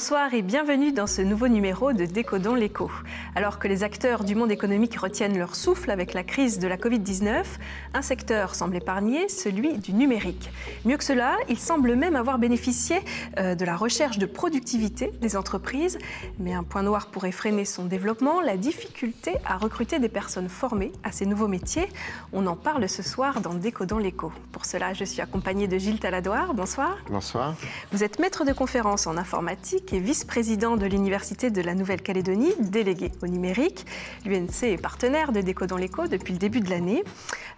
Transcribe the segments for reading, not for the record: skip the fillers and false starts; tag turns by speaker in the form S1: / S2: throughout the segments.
S1: Bonsoir et bienvenue dans ce nouveau numéro de Décodons l'écho. Alors que les acteurs du monde économique retiennent leur souffle avec la crise de la Covid-19, un secteur semble épargné, celui du numérique. Mieux que cela, il semble même avoir bénéficié de la recherche de productivité des entreprises. Mais un point noir pourrait freiner son développement, la difficulté à recruter des personnes formées à ces nouveaux métiers. On en parle ce soir dans Décodons l'écho. Pour cela, je suis accompagnée de Gilles Taladoire. Bonsoir.
S2: Bonsoir.
S1: Vous êtes maître de conférences en informatique et vice-président de l'Université de la Nouvelle-Calédonie, délégué au numérique. L'UNC est partenaire de Décodons l'écho depuis le début de l'année.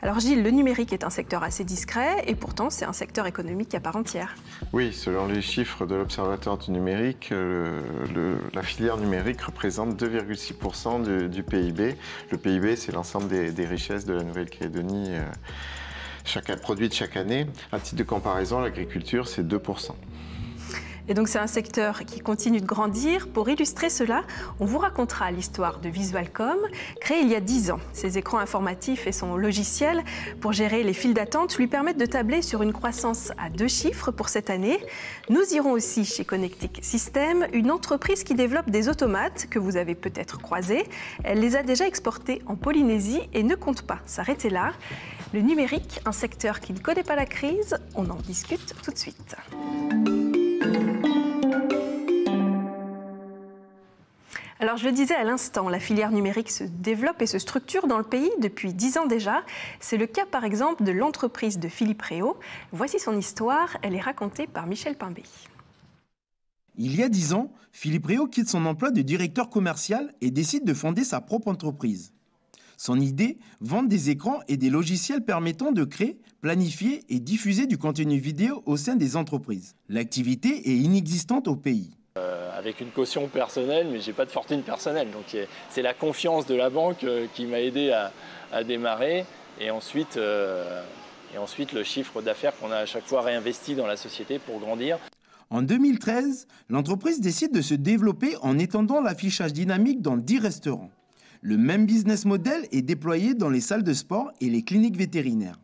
S1: Alors Gilles, le numérique est un secteur assez discret et pourtant c'est un secteur économique à part entière.
S2: Oui, selon les chiffres de l'Observatoire du numérique, la filière numérique représente 2,6% du PIB. Le PIB, c'est l'ensemble des richesses de la Nouvelle-Calédonie produites chaque année. À titre de comparaison, l'agriculture, c'est 2%.
S1: Et donc c'est un secteur qui continue de grandir. Pour illustrer cela, on vous racontera l'histoire de Visualcom, créé il y a 10 ans. Ses écrans informatifs et son logiciel pour gérer les files d'attente lui permettent de tabler sur une croissance à 2 chiffres pour cette année. Nous irons aussi chez Connectic Systems, une entreprise qui développe des automates que vous avez peut-être croisés. Elle les a déjà exportés en Polynésie et ne compte pas s'arrêter là. Le numérique, un secteur qui ne connaît pas la crise, on en discute tout de suite. Alors je le disais à l'instant, la filière numérique se développe et se structure dans le pays depuis 10 ans déjà. C'est le cas par exemple de l'entreprise de Philippe Réau. Voici son histoire, elle est racontée par Michel Pimbé.
S3: Il y a 10 ans, Philippe Réau quitte son emploi de directeur commercial et décide de fonder sa propre entreprise. Son idée, vendre des écrans et des logiciels permettant de créer, planifier et diffuser du contenu vidéo au sein des entreprises. L'activité est inexistante au pays.
S4: Avec une caution personnelle, mais je n'ai pas de fortune personnelle. Donc c'est la confiance de la banque qui m'a aidé à démarrer. Et ensuite le chiffre d'affaires qu'on a à chaque fois réinvesti dans la société pour grandir.
S3: En 2013, l'entreprise décide de se développer en étendant l'affichage dynamique dans 10 restaurants. Le même business model est déployé dans les salles de sport et les cliniques vétérinaires.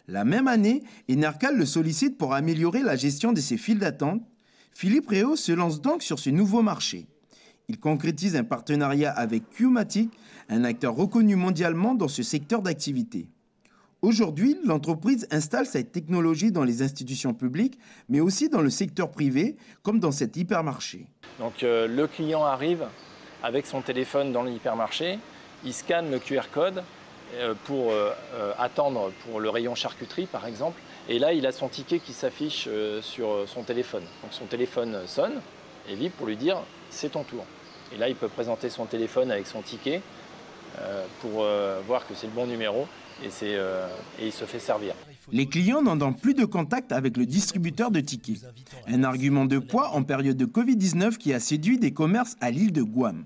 S3: La même année, Enercal le sollicite pour améliorer la gestion de ses files d'attente. Philippe Réau se lance donc sur ce nouveau marché. Il concrétise un partenariat avec Qmatic, un acteur reconnu mondialement dans ce secteur d'activité. Aujourd'hui, l'entreprise installe cette technologie dans les institutions publiques, mais aussi dans le secteur privé, comme dans cet hypermarché.
S4: Donc le client arrive avec son téléphone dans l'hypermarché, il scanne le QR code pour attendre pour le rayon charcuterie par exemple. Et là, il a son ticket qui s'affiche sur son téléphone. Donc son téléphone sonne et vibre pour lui dire « c'est ton tour ». Et là, il peut présenter son téléphone avec son ticket pour voir que c'est le bon numéro et il se fait servir.
S3: Les clients n'ont donc plus de contact avec le distributeur de tickets. Un argument de poids en période de Covid-19 qui a séduit des commerces à l'île de Guam.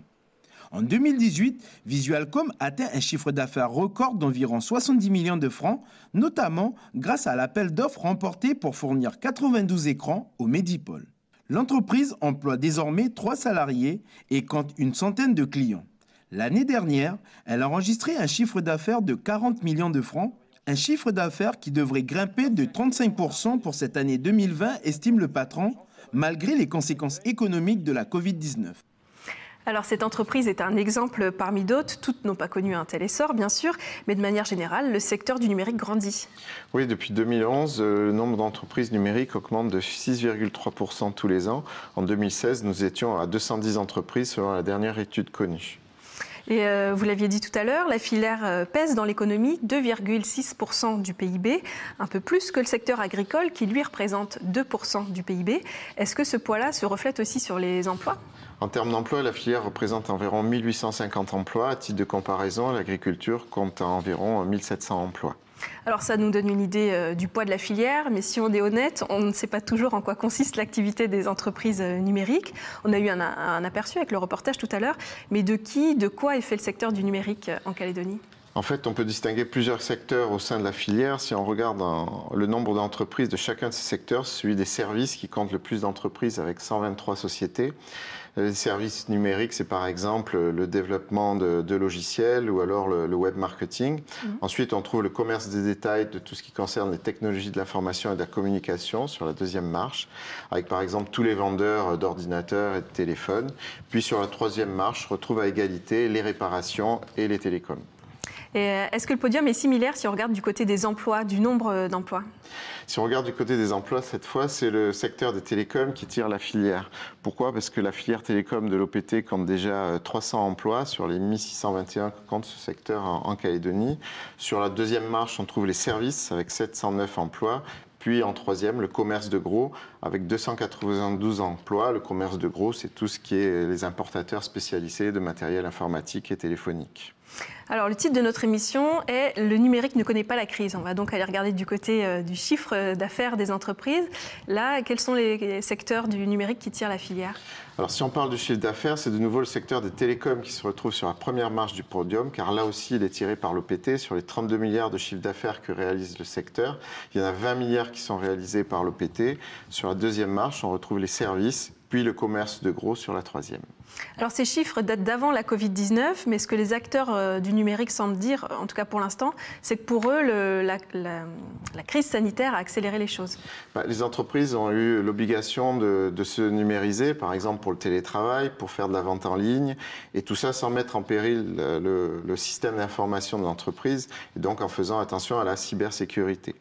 S3: En 2018, Visualcom atteint un chiffre d'affaires record d'environ 70 millions de francs, notamment grâce à l'appel d'offres remporté pour fournir 92 écrans au Medipol. L'entreprise emploie désormais 3 salariés et compte une centaine de clients. L'année dernière, elle a enregistré un chiffre d'affaires de 40 millions de francs, un chiffre d'affaires qui devrait grimper de 35% pour cette année 2020, estime le patron, malgré les conséquences économiques de la Covid-19.
S1: Alors cette entreprise est un exemple parmi d'autres. Toutes n'ont pas connu un tel essor, bien sûr, mais de manière générale, le secteur du numérique grandit.
S2: Oui, depuis 2011, le nombre d'entreprises numériques augmente de 6,3% tous les ans. En 2016, nous étions à 210 entreprises selon la dernière étude connue.
S1: Et vous l'aviez dit tout à l'heure, la filière pèse dans l'économie 2,6% du PIB, un peu plus que le secteur agricole qui lui représente 2% du PIB. Est-ce que ce poids-là se reflète aussi sur les emplois ?
S2: En termes d'emploi, la filière représente environ 1850 emplois. À titre de comparaison, l'agriculture compte environ 1700 emplois.
S1: Alors ça nous donne une idée du poids de la filière, mais si on est honnête, on ne sait pas toujours en quoi consiste l'activité des entreprises numériques. On a eu un aperçu avec le reportage tout à l'heure, mais de qui, de quoi est fait le secteur du numérique en Calédonie ?
S2: En fait, on peut distinguer plusieurs secteurs au sein de la filière. Si on regarde le nombre d'entreprises de chacun de ces secteurs, c'est celui des services qui compte le plus d'entreprises avec 123 sociétés. Les services numériques, c'est par exemple le développement de logiciels ou alors le web marketing. Ensuite, on trouve le commerce des détails de tout ce qui concerne les technologies de l'information et de la communication sur la deuxième marche, avec par exemple tous les vendeurs d'ordinateurs et de téléphones. Puis sur la troisième marche, on retrouve à égalité les réparations et les télécoms.
S1: Et est-ce que le podium est similaire si on regarde du côté des emplois, du nombre d'emplois?
S2: Si on regarde du côté des emplois, cette fois, c'est le secteur des télécoms qui tire la filière. Pourquoi? Parce que la filière télécom de l'OPT compte déjà 300 emplois sur les 1621 que compte ce secteur en Calédonie. Sur la deuxième marche, on trouve les services avec 709 emplois. Puis en troisième, le commerce de gros avec 292 emplois. Le commerce de gros, c'est tout ce qui est les importateurs spécialisés de matériel informatique et téléphonique.
S1: Alors, le titre de notre émission est « Le numérique ne connaît pas la crise ». On va donc aller regarder du côté du chiffre d'affaires des entreprises. Là, quels sont les secteurs du numérique qui tirent la filière?
S2: Alors, si on parle du chiffre d'affaires, c'est de nouveau le secteur des télécoms qui se retrouve sur la première marche du podium, car là aussi, il est tiré par l'OPT. Sur les 32 milliards de chiffre d'affaires que réalise le secteur, il y en a 20 milliards qui sont réalisés par l'OPT. Sur la deuxième marche, on retrouve les services, puis le commerce de gros sur la troisième.
S1: Alors ces chiffres datent d'avant la Covid-19, mais ce que les acteurs du numérique semblent dire, en tout cas pour l'instant, c'est que pour eux, la crise sanitaire a accéléré les choses.
S2: Les entreprises ont eu l'obligation de se numériser, par exemple pour le télétravail, pour faire de la vente en ligne, et tout ça sans mettre en péril le système d'information de l'entreprise, et donc en faisant attention à la cybersécurité.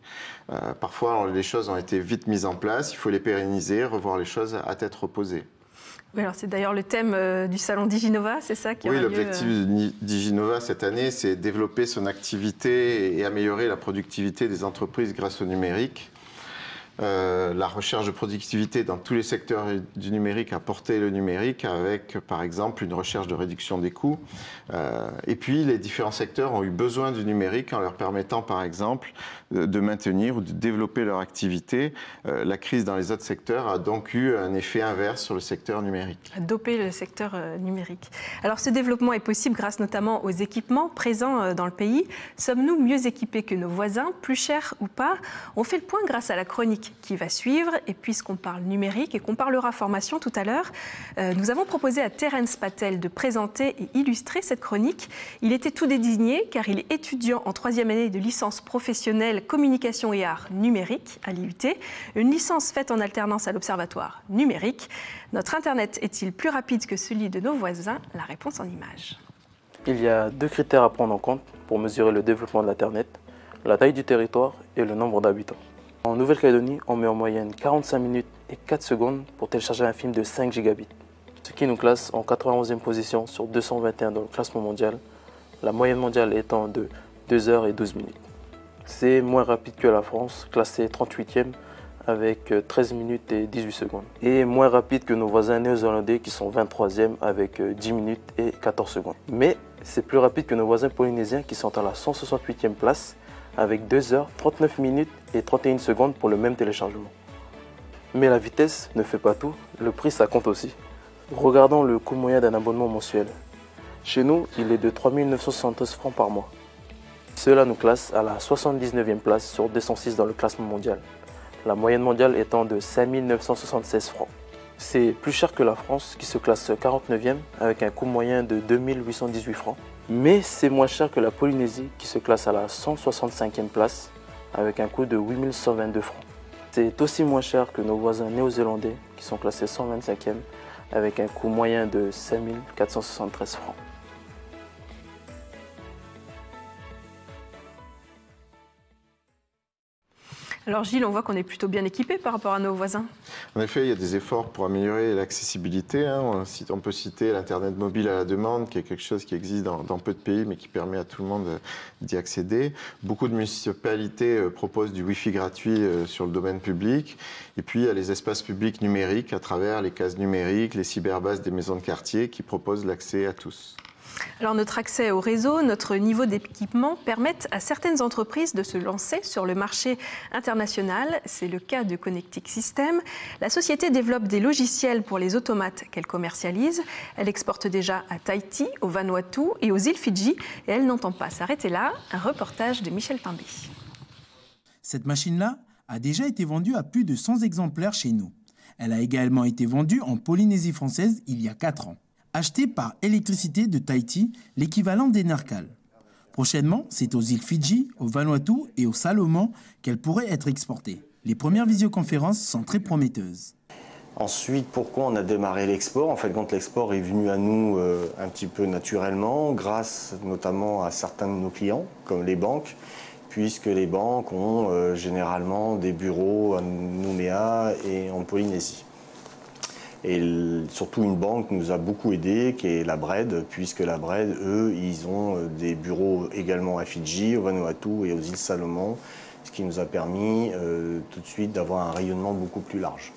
S2: Parfois, les choses ont été vite mises en place, il faut les pérenniser, revoir les choses à tête reposée.
S1: Oui, alors c'est d'ailleurs le thème du salon Diginova, c'est ça qui aura lieu.
S2: Oui, l'objectif de Diginova cette année, c'est développer son activité et améliorer la productivité des entreprises grâce au numérique. La recherche de productivité dans tous les secteurs du numérique a porté le numérique avec, par exemple, une recherche de réduction des coûts. Et puis, les différents secteurs ont eu besoin du numérique en leur permettant, par exemple, de maintenir ou de développer leur activité. La crise dans les autres secteurs a donc eu un effet inverse sur le secteur numérique.
S1: Doper le secteur numérique. Alors, ce développement est possible grâce notamment aux équipements présents dans le pays. Sommes-nous mieux équipés que nos voisins, plus chers ou pas? On fait le point grâce à la chronique qui va suivre. Et puisqu'on parle numérique et qu'on parlera formation tout à l'heure, nous avons proposé à Terence Patel de présenter et illustrer cette chronique. Il était tout désigné car il est étudiant en 3e année de licence professionnelle communication et arts numériques à l'IUT, une licence faite en alternance à l'Observatoire numérique. Notre Internet est-il plus rapide que celui de nos voisins? La réponse en images.
S5: Il y a deux critères à prendre en compte pour mesurer le développement de l'Internet, la taille du territoire et le nombre d'habitants. En Nouvelle-Calédonie, on met en moyenne 45 minutes et 4 secondes pour télécharger un film de 5 gigabits, ce qui nous classe en 91e position sur 221 dans le classement mondial, la moyenne mondiale étant de 2 heures et 12 minutes. C'est moins rapide que la France, classée 38e avec 13 minutes et 18 secondes, et moins rapide que nos voisins néo-zélandais qui sont 23e avec 10 minutes et 14 secondes. Mais c'est plus rapide que nos voisins polynésiens qui sont à la 168e place, avec 2 heures, 39 minutes et 31 secondes pour le même téléchargement. Mais la vitesse ne fait pas tout, le prix ça compte aussi. Regardons le coût moyen d'un abonnement mensuel. Chez nous, il est de 3 973 francs par mois. Cela nous classe à la 79e place sur 206 dans le classement mondial, la moyenne mondiale étant de 5 976 francs. C'est plus cher que la France qui se classe 49e avec un coût moyen de 2 818 francs. Mais c'est moins cher que la Polynésie qui se classe à la 165e place avec un coût de 8 122 francs. C'est aussi moins cher que nos voisins néo-zélandais qui sont classés 125e avec un coût moyen de 5 473 francs.
S1: Alors Gilles, on voit qu'on est plutôt bien équipé par rapport à nos voisins.
S2: En effet, il y a des efforts pour améliorer l'accessibilité. On peut citer l'Internet mobile à la demande, qui est quelque chose qui existe dans peu de pays, mais qui permet à tout le monde d'y accéder. Beaucoup de municipalités proposent du Wi-Fi gratuit sur le domaine public. Et puis, il y a les espaces publics numériques à travers les cases numériques, les cyberbases des maisons de quartier qui proposent l'accès à tous.
S1: Alors notre accès au réseau, notre niveau d'équipement permettent à certaines entreprises de se lancer sur le marché international. C'est le cas de Connectic Systems. La société développe des logiciels pour les automates qu'elle commercialise. Elle exporte déjà à Tahiti, au Vanuatu et aux îles Fidji. Et elle n'entend pas s'arrêter là. Un reportage de Michel Pimbé.
S3: Cette machine-là a déjà été vendue à plus de 100 exemplaires chez nous. Elle a également été vendue en Polynésie française il y a 4 ans. Achetée par Électricité de Tahiti, l'équivalent d'Enercal. Prochainement, c'est aux îles Fidji, au Vanuatu et aux Salomon qu'elle pourrait être exportée. Les premières visioconférences sont très prometteuses.
S6: Ensuite, pourquoi on a démarré l'export? En fait, quand l'export est venu à nous un petit peu naturellement, grâce notamment à certains de nos clients, comme les banques, puisque les banques ont généralement des bureaux à Nouméa et en Polynésie. Et surtout une banque nous a beaucoup aidé, qui est la BRED, puisque la BRED, eux, ils ont des bureaux également à Fidji, au Vanuatu et aux îles Salomon, ce qui nous a permis tout de suite d'avoir un rayonnement beaucoup plus large.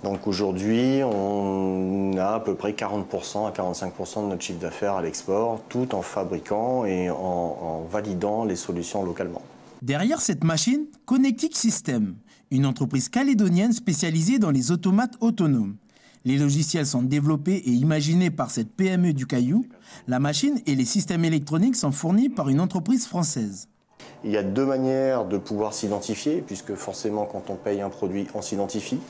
S6: Donc aujourd'hui, on a à peu près 40% à 45% de notre chiffre d'affaires à l'export, tout en fabriquant et en validant les solutions localement.
S3: Derrière cette machine, Connectic Systems, une entreprise calédonienne spécialisée dans les automates autonomes. Les logiciels sont développés et imaginés par cette PME du Caillou. La machine et les systèmes électroniques sont fournis par une entreprise française.
S6: Il y a 2 manières de pouvoir s'identifier, puisque forcément quand on paye un produit, on s'identifie.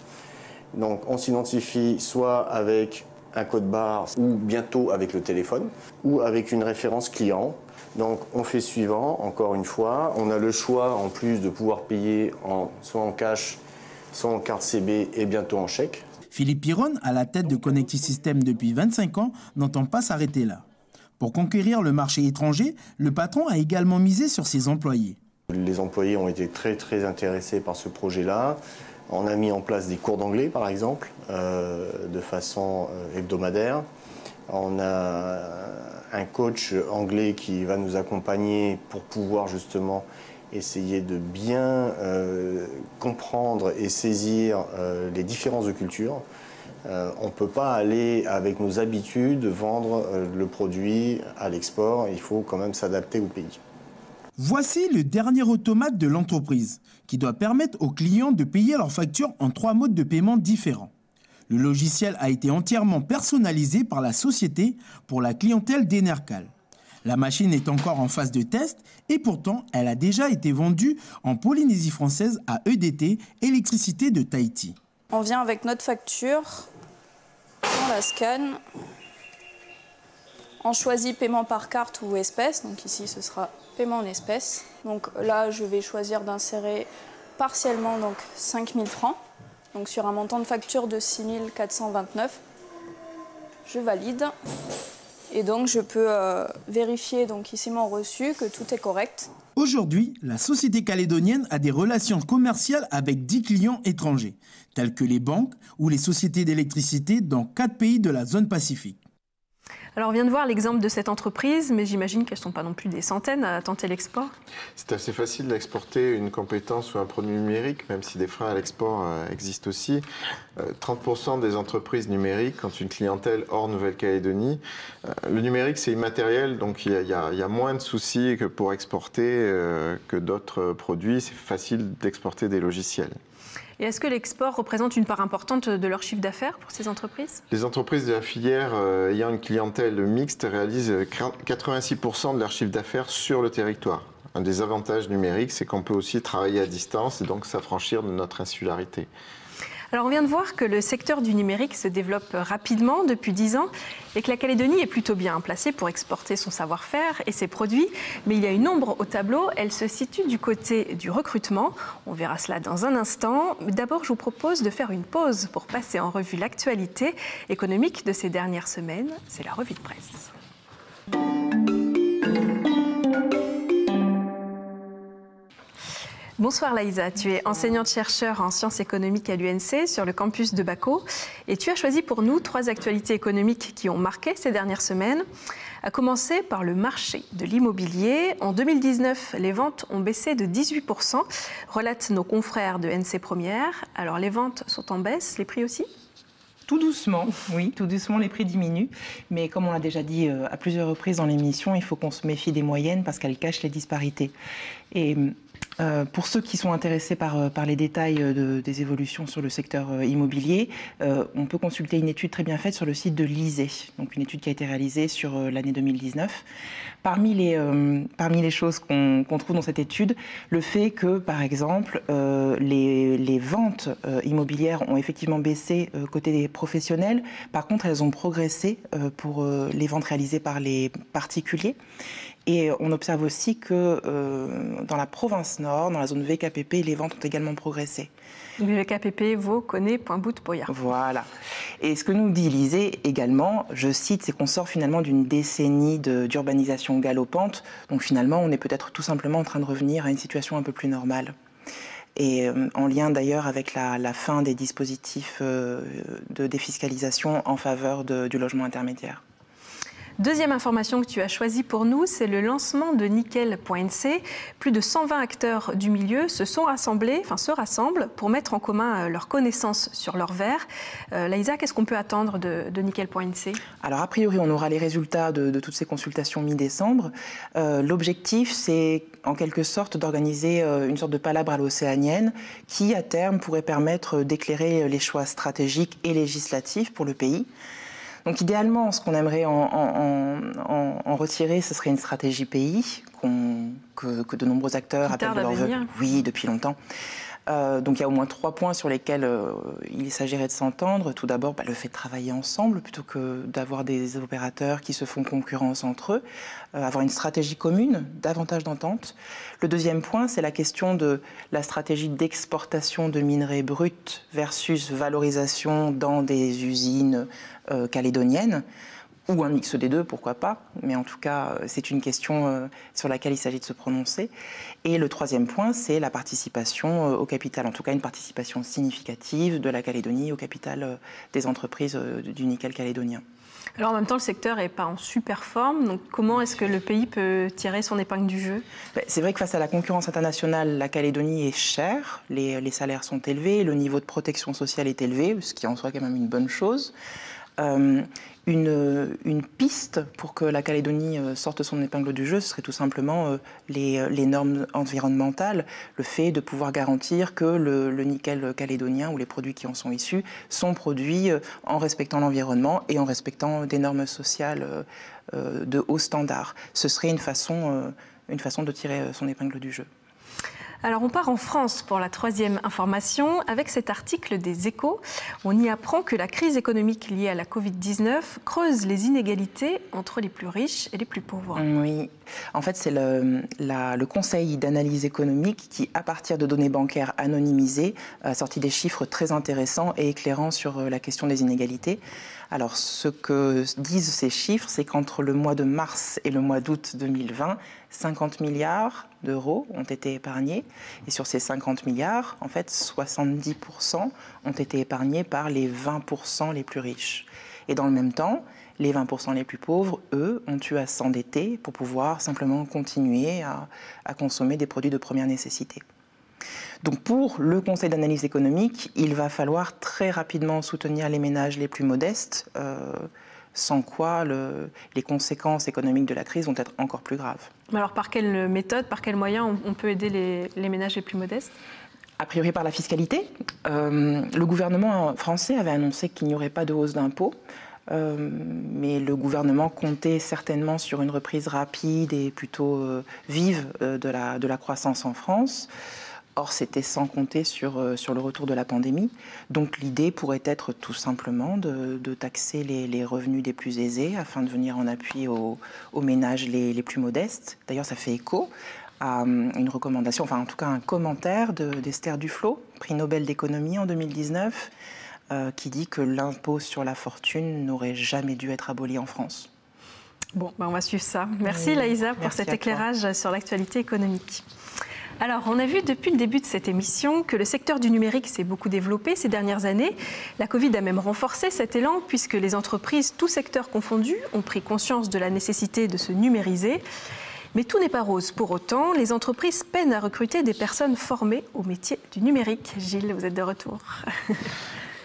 S6: Donc on s'identifie soit avec un code barre ou bientôt avec le téléphone, ou avec une référence client. Donc on fait suivant, encore une fois, on a le choix en plus de pouvoir payer soit en cash, soit en carte CB et bientôt en chèque.
S3: Philippe Piron, à la tête de Connectic Systems depuis 25 ans, n'entend pas s'arrêter là. Pour conquérir le marché étranger, le patron a également misé sur ses employés.
S6: Les employés ont été très intéressés par ce projet-là. On a mis en place des cours d'anglais, par exemple, de façon hebdomadaire. On a un coach anglais qui va nous accompagner pour pouvoir justement essayer de bien comprendre et saisir les différences de culture. On ne peut pas aller avec nos habitudes vendre le produit à l'export, il faut quand même s'adapter au pays.
S3: Voici le dernier automate de l'entreprise qui doit permettre aux clients de payer leurs factures en 3 modes de paiement différents. Le logiciel a été entièrement personnalisé par la société pour la clientèle d'Enercal. La machine est encore en phase de test et pourtant elle a déjà été vendue en Polynésie française à EDT, Électricité de Tahiti.
S7: On vient avec notre facture, on la scanne, on choisit paiement par carte ou espèce, donc ici ce sera paiement en espèces. Donc là je vais choisir d'insérer partiellement donc 5 000 francs. Donc sur un montant de facture de 6 429, je valide et donc je peux vérifier donc ici mon reçu que tout est correct.
S3: Aujourd'hui, la société calédonienne a des relations commerciales avec 10 clients étrangers, tels que les banques ou les sociétés d'électricité dans 4 pays de la zone Pacifique.
S1: Alors on vient de voir l'exemple de cette entreprise, mais j'imagine qu'elles ne sont pas non plus des centaines à tenter l'export.
S2: C'est assez facile d'exporter une compétence ou un produit numérique, même si des freins à l'export existent aussi. 30% des entreprises numériques ont une clientèle hors Nouvelle-Calédonie. Le numérique, c'est immatériel, donc il y a moins de soucis que pour exporter que d'autres produits. C'est facile d'exporter des logiciels.
S1: Et est-ce que l'export représente une part importante de leur chiffre d'affaires pour ces entreprises?
S2: Les entreprises de la filière ayant une clientèle mixte réalisent 86% de leur chiffre d'affaires sur le territoire. Un des avantages numériques, c'est qu'on peut aussi travailler à distance et donc s'affranchir de notre insularité.
S1: Alors on vient de voir que le secteur du numérique se développe rapidement depuis 10 ans et que la Calédonie est plutôt bien placée pour exporter son savoir-faire et ses produits. Mais il y a une ombre au tableau, elle se situe du côté du recrutement. On verra cela dans un instant. D'abord, je vous propose de faire une pause pour passer en revue l'actualité économique de ces dernières semaines. C'est la revue de presse. Bonsoir Laïsa, tu es enseignante-chercheur en sciences économiques à l'UNC sur le campus de Baco et tu as choisi pour nous 3 actualités économiques qui ont marqué ces dernières semaines, à commencer par le marché de l'immobilier. En 2019, les ventes ont baissé de 18%, relatent nos confrères de NC Première. Alors les ventes sont en baisse, les prix aussi ?
S8: Tout doucement, oui, tout doucement, les prix diminuent. Mais comme on l'a déjà dit à plusieurs reprises dans l'émission, il faut qu'on se méfie des moyennes parce qu'elles cachent les disparités. Et pour ceux qui sont intéressés par les détails des évolutions sur le secteur immobilier, on peut consulter une étude très bien faite sur le site de l'ISEE, donc une étude qui a été réalisée sur l'année 2019. Parmi les choses qu'on trouve dans cette étude, le fait que, par exemple, les ventes immobilières ont effectivement baissé côté des professionnels. Par contre, elles ont progressé pour les ventes réalisées par les particuliers. Et on observe aussi que dans la province nord, dans la zone VKPP, les ventes ont également progressé.
S1: VKPP, Vaud, Connaît, Pointe-Boute, Pauillac.
S8: Voilà. Et ce que nous dit l'ISEE également, je cite, c'est qu'on sort finalement d'une décennie d'urbanisation galopante. Donc finalement, on est peut-être tout simplement en train de revenir à une situation un peu plus normale. Et en lien d'ailleurs avec la fin des dispositifs de défiscalisation en faveur du logement intermédiaire.
S1: Deuxième information que tu as choisie pour nous, c'est le lancement de Nickel.nc. Plus de 120 acteurs du milieu se rassemblent pour mettre en commun leurs connaissances sur leur verre. Laïsa, qu'est-ce qu'on peut attendre de Nickel.nc?
S8: Alors a priori, on aura les résultats de toutes ces consultations mi-décembre. L'objectif, c'est en quelque sorte d'organiser une sorte de palabre à l'océanienne qui, à terme, pourrait permettre d'éclairer les choix stratégiques et législatifs pour le pays. Donc idéalement, ce qu'on aimerait en retirer, ce serait une stratégie pays que de nombreux acteurs appellent de leur vœu. Oui, depuis longtemps. Donc il y a au moins 3 points sur lesquels il s'agirait de s'entendre. Tout d'abord, le fait de travailler ensemble plutôt que d'avoir des opérateurs qui se font concurrence entre eux. Avoir une stratégie commune, davantage d'entente. Le deuxième point, c'est la question de la stratégie d'exportation de minerais bruts versus valorisation dans des usines calédoniennes. Ou un mix des deux, pourquoi pas. Mais en tout cas, c'est une question sur laquelle il s'agit de se prononcer. Et le troisième point, c'est la participation au capital, en tout cas une participation significative de la Calédonie au capital des entreprises du nickel calédonien.
S1: Alors en même temps, le secteur n'est pas en super forme. Donc comment est-ce que le pays peut tirer son épingle du jeu?
S8: C'est vrai que face à la concurrence internationale, la Calédonie est chère, les salaires sont élevés, le niveau de protection sociale est élevé, ce qui en soit quand même une bonne chose. Une piste pour que la Calédonie sorte son épingle du jeu, ce serait tout simplement les normes environnementales, le fait de pouvoir garantir que le nickel calédonien ou les produits qui en sont issus sont produits en respectant l'environnement et en respectant des normes sociales de haut standard. Ce serait une façon de tirer son épingle du jeu.
S1: Alors on part en France pour la troisième information avec cet article des Échos. On y apprend que la crise économique liée à la Covid-19 creuse les inégalités entre les plus riches et les plus pauvres.
S8: Oui, en fait c'est le Conseil d'analyse économique qui, à partir de données bancaires anonymisées, a sorti des chiffres très intéressants et éclairants sur la question des inégalités. Alors, ce que disent ces chiffres, c'est qu'entre le mois de mars et le mois d'août 2020, 50 milliards d'euros ont été épargnés. Et sur ces 50 milliards, en fait, 70% ont été épargnés par les 20% les plus riches. Et dans le même temps, les 20% les plus pauvres, eux, ont eu à s'endetter pour pouvoir simplement continuer à consommer des produits de première nécessité. Donc pour le Conseil d'analyse économique, il va falloir très rapidement soutenir les ménages les plus modestes, sans quoi les conséquences économiques de la crise vont être encore plus graves.
S1: Alors par quelle méthode, par quels moyens on peut aider les ménages les plus modestes ?
S8: A priori par la fiscalité. Le gouvernement français avait annoncé qu'il n'y aurait pas de hausse d'impôts. Mais le gouvernement comptait certainement sur une reprise rapide et plutôt vive de la croissance en France. Or, c'était sans compter sur le retour de la pandémie. Donc l'idée pourrait être tout simplement de taxer les revenus des plus aisés afin de venir en appui aux ménages les plus modestes. D'ailleurs, ça fait écho à une recommandation, enfin en tout cas un commentaire d'Esther Duflo, prix Nobel d'économie en 2019, qui dit que l'impôt sur la fortune n'aurait jamais dû être aboli en France.
S1: Bon, on va suivre ça. Merci Laïsa pour cet éclairage sur l'actualité économique. Alors, on a vu depuis le début de cette émission que le secteur du numérique s'est beaucoup développé ces dernières années. La Covid a même renforcé cet élan puisque les entreprises, tous secteurs confondus, ont pris conscience de la nécessité de se numériser. Mais tout n'est pas rose. Pour autant, les entreprises peinent à recruter des personnes formées au métier du numérique. Gilles, vous êtes de retour.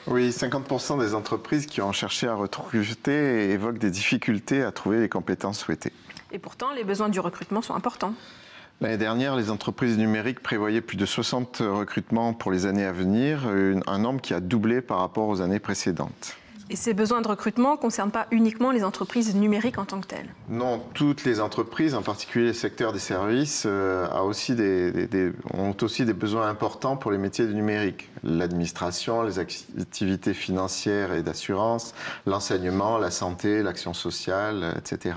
S2: Oui, 50% des entreprises qui ont cherché à recruter évoquent des difficultés à trouver les compétences souhaitées.
S1: Et pourtant, les besoins du recrutement sont importants.
S2: L'année dernière, les entreprises numériques prévoyaient plus de 60 recrutements pour les années à venir, un nombre qui a doublé par rapport aux années précédentes.
S1: Et ces besoins de recrutement ne concernent pas uniquement les entreprises numériques en tant que telles?
S2: Non, toutes les entreprises, en particulier le secteur des services, ont aussi des besoins importants pour les métiers du numérique. L'administration, les activités financières et d'assurance, l'enseignement, la santé, l'action sociale, etc.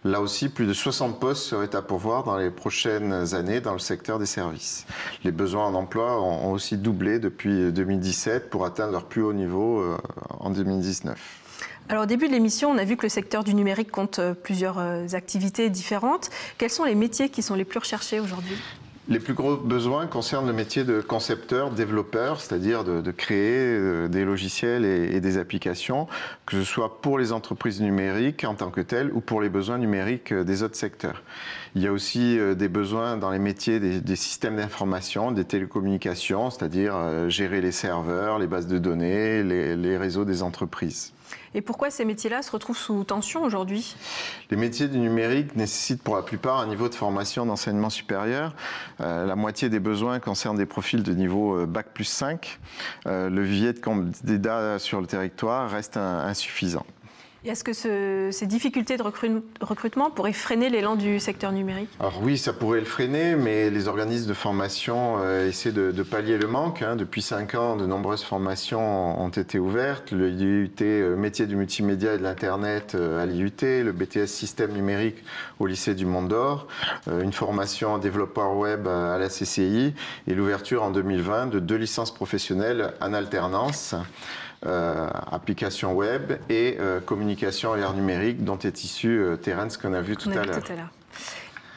S2: Là aussi, plus de 60 postes seraient à pourvoir dans les prochaines années dans le secteur des services. Les besoins en emploi ont aussi doublé depuis 2017 pour atteindre leur plus haut niveau en 2019.
S1: Alors au début de l'émission, on a vu que le secteur du numérique compte plusieurs activités différentes. Quels sont les métiers qui sont les plus recherchés aujourd'hui?
S2: Les plus gros besoins concernent le métier de concepteur, développeur, c'est-à-dire de créer des logiciels et des applications, que ce soit pour les entreprises numériques en tant que telles ou pour les besoins numériques des autres secteurs. Il y a aussi des besoins dans les métiers des systèmes d'information, des télécommunications, c'est-à-dire gérer les serveurs, les bases de données, les réseaux des entreprises.
S1: Et pourquoi ces métiers-là se retrouvent sous tension aujourd'hui?
S2: Les métiers du numérique nécessitent pour la plupart un niveau de formation d'enseignement supérieur. La moitié des besoins concernent des profils de niveau Bac+5. Le vivier de candidats sur le territoire reste insuffisant.
S1: Et est-ce que ces difficultés de recrutement pourraient freiner l'élan du secteur numérique?
S2: Alors oui, ça pourrait le freiner, mais les organismes de formation essaient de pallier le manque. Depuis 5 ans, de nombreuses formations ont été ouvertes. Le IUT métier du multimédia et de l'Internet à l'IUT, le BTS système numérique au lycée du Mont d'Or, une formation en développeur web à la CCI et l'ouverture en 2020 de 2 licences professionnelles en alternance. Application web et communication et art numérique dont est issu Terence qu'on a vu tout à l'heure.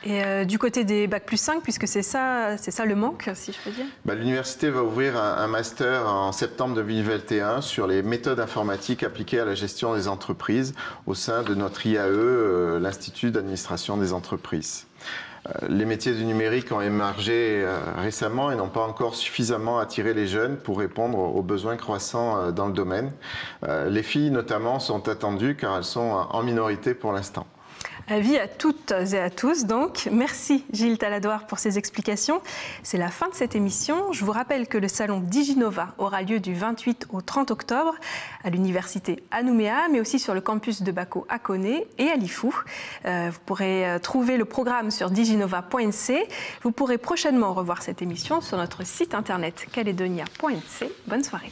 S1: Et du côté des Bac+5, puisque c'est ça le manque, si je peux dire?
S2: L'université va ouvrir un master en septembre 2021 sur les méthodes informatiques appliquées à la gestion des entreprises au sein de notre IAE, l'Institut d'administration des entreprises. Les métiers du numérique ont émergé récemment et n'ont pas encore suffisamment attiré les jeunes pour répondre aux besoins croissants dans le domaine. Les filles notamment sont attendues car elles sont en minorité pour l'instant.
S1: Avis à toutes et à tous donc. Merci Gilles Taladoire pour ces explications. C'est la fin de cette émission. Je vous rappelle que le salon Diginova aura lieu du 28 au 30 octobre à l'université à Nouméa, mais aussi sur le campus de Bako à Koné et à Lifou. Vous pourrez trouver le programme sur diginova.nc. Vous pourrez prochainement revoir cette émission sur notre site internet caledonia.nc. Bonne soirée.